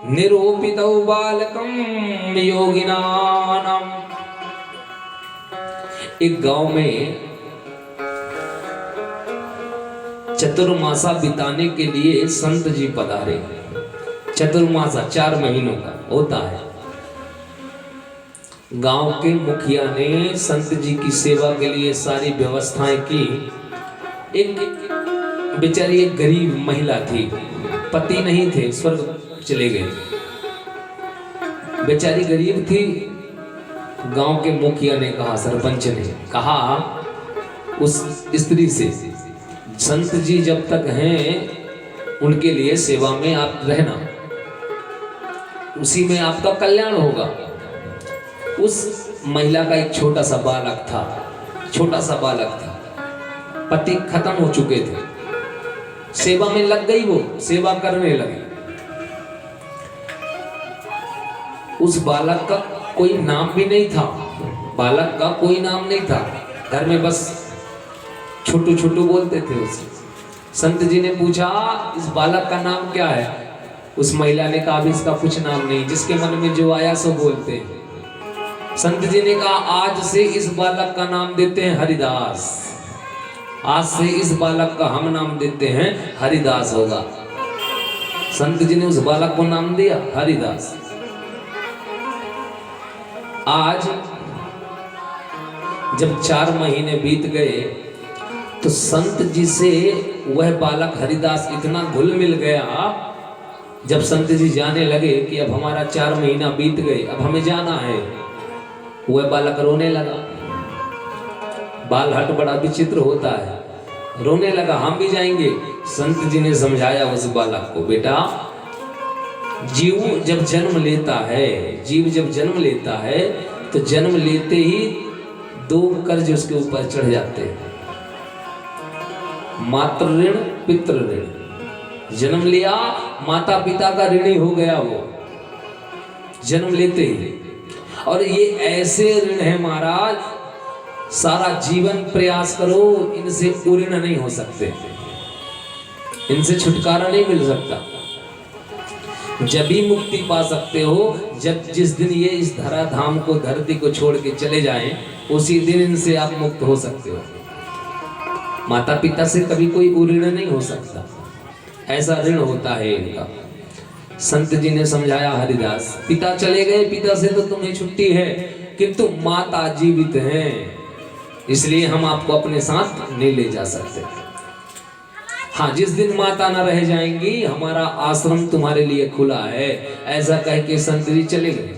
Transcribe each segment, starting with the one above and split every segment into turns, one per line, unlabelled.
निरूपितौ बालकं योगिनानाम्। एक गांव में चतुर्मासा बिताने के लिए संत जी पधारे। चतुर्मासा 4 महीनों का होता है। गांव के मुखिया ने संत जी की सेवा के लिए सारी व्यवस्थाएं की। एक बेचारी एक गरीब महिला थी, पति नहीं थे, स्वर्ग चले गए। बेचारी गरीब थी। गांव के मुखिया ने कहा, सरपंच ने कहा उस स्त्री से, संत जी जब तक हैं उनके लिए सेवा में आप रहना, उसी में आपका कल्याण होगा। उस महिला का एक छोटा सा बालक था, पति खत्म हो चुके थे। सेवा में लग गई, वो सेवा करने लगी। उस बालक का कोई नाम भी नहीं था, घर में बस छोटू छोटू बोलते थे उसे। संत जी ने पूछा, इस बालक का नाम क्या है? उस महिला ने कहा, इसका कुछ नाम नहीं, जिसके मन में जो आया सो बोलते हैं। संत जी ने कहा, आज से इस बालक का नाम देते हैं हरिदास। आज से इस बालक का हम नाम देते हैं हरिदास होगा। संत जी ने उस बालक को नाम दिया हरिदास। आज जब 4 महीने बीत गए तो संत जी से वह बालक हरिदास इतना घुल मिल गया। जब संत जी जाने लगे कि अब हमारा 4 महीना बीत गए, अब हमें जाना है, वह बालक रोने लगा। बाल हट बड़ा विचित्र होता है, रोने लगा, हम भी जाएंगे। संत जी ने समझाया उस बालक को, बेटा जीव जब जन्म लेता है तो जन्म लेते ही 2 कर्ज उसके ऊपर चढ़ जाते हैं, मातृ ऋण पितृ ऋण। जन्म लिया, माता पिता का ऋणी हो गया वो जन्म लेते ही। और ये ऐसे ऋण है महाराज, सारा जीवन प्रयास करो, इनसे पूर्ण नहीं हो सकते, इनसे छुटकारा नहीं मिल सकता। जब ही मुक्ति पा सकते हो जिस दिन ये इस धराधाम को, धरती को छोड़ के चले जाएं, उसी दिन इनसे आप मुक्त हो सकते हो। माता पिता से कभी कोई ऋण नहीं हो सकता, ऐसा ऋण होता है इनका। संत जी ने समझाया, हरिदास पिता चले गए, पिता से तो तुम्हें छुट्टी है, किंतु माता जीवित हैं, इसलिए हम आपको अपने साथ नहीं ले जा सकते। हाँ, जिस दिन माता न रह जाएंगी, हमारा आश्रम तुम्हारे लिए खुला है, ऐसा कह के संत जी चले गए।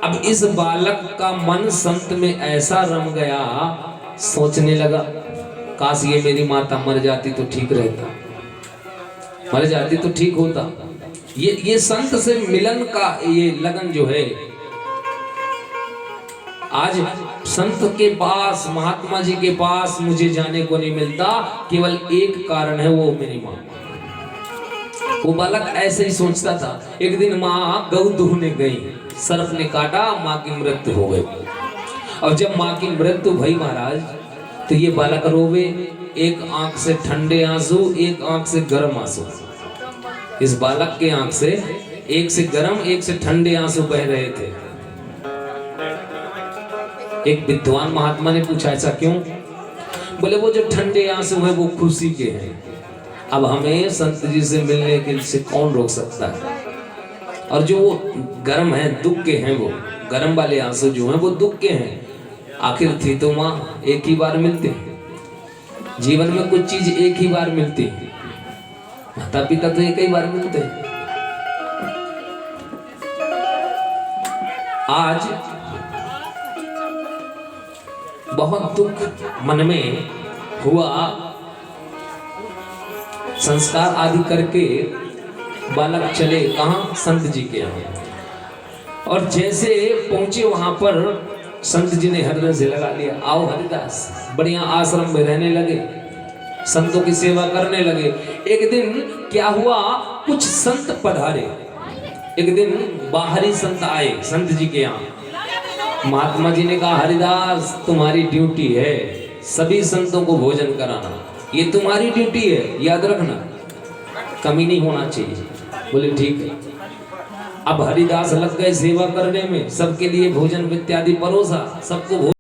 अब इस बालक का मन संत में ऐसा रम गया, सोचने लगा, काश ये मेरी माता मर जाती तो ठीक रहता, मर जाती तो ठीक होता। ये संत से मिलन का ये लगन जो है, आज संत के पास, महात्मा जी के पास मुझे जाने को नहीं मिलता, केवल एक कारण है, वो मेरी माँ। वो बालक ऐसे ही सोचता था। एक दिन माँ गौ दूहने गई, सर्प ने काटा, माँ की मृत्यु हो गई। और जब माँ की मृत्यु भई महाराज, तो ये बालक रोवे, एक आंख से ठंडे आंसू, एक आंख से गर्म आंसू। इस बालक के आंख से एक से गर्म, एक से ठंडे आंसू बह रहे थे। एक विद्वान महात्मा ने पूछा, ऐसा क्यों? बोले, वो जो ठंडे आंसू है वो खुशी के हैं। अब हमें संत जी से मिलने के से कौन रोक सकता है? और जो वो गर्म है, दुख के हैं, वो गर्म वाले आंसू जो हैं वो दुख के हैं। आखिर थी तो माँ, एक ही बार मिलते हैं जीवन में, कुछ चीज एक ही बार मिलती है। माता पिता तो एक ही बार मिलते हैं। आज बहुत दुख मन में हुआ, संस्कार आदि करके बालक चले कहाँ? संत जी के यहाँ। और जैसे पहुंचे वहां पर, संत जी ने हृदय से लगा लिया, आओ हरिदास। बढ़िया आश्रम में रहने लगे, संतों की सेवा करने लगे। एक दिन क्या हुआ, कुछ संत पधारे। एक दिन बाहरी संत आए संत जी के यहाँ। महात्मा जी ने कहा, हरिदास तुम्हारी ड्यूटी है सभी संतों को भोजन कराना, ये तुम्हारी ड्यूटी है, याद रखना, कमी नहीं होना चाहिए। बोले ठीक है। अब हरिदास लग गए सेवा करने में, सबके लिए भोजन इत्यादि परोसा, सबको